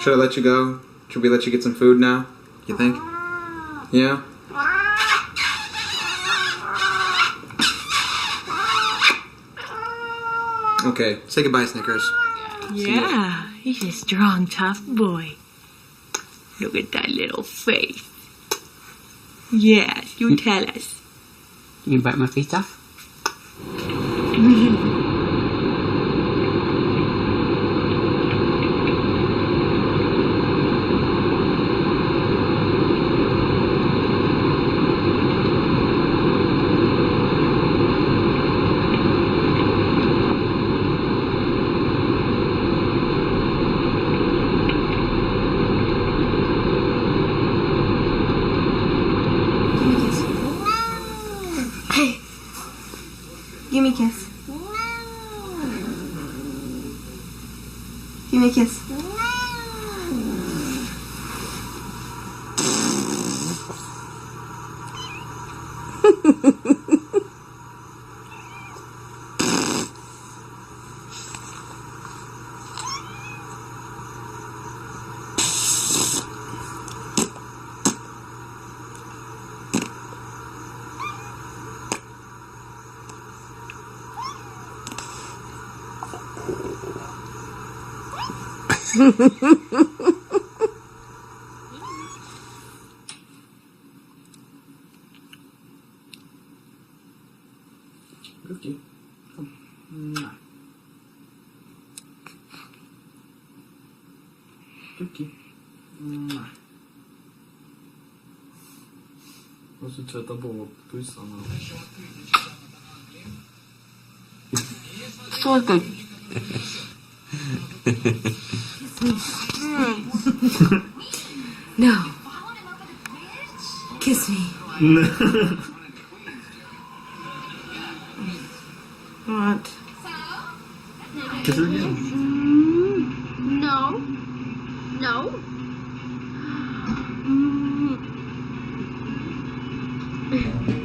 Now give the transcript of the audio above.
Should I let you go? Should we let you get some food now? You think? Yeah? Okay, say goodbye, Snickers. Yeah, he's a strong, tough boy. Look at that little face. Yes, you tell us. You bite my face off? Give me a kiss. Give me a kiss. Cookie. Mwah. Cookie. Mwah. Måste tvätta bort pussarna. So good. No. Kiss me. What? Kiss her again. No. No. Mm.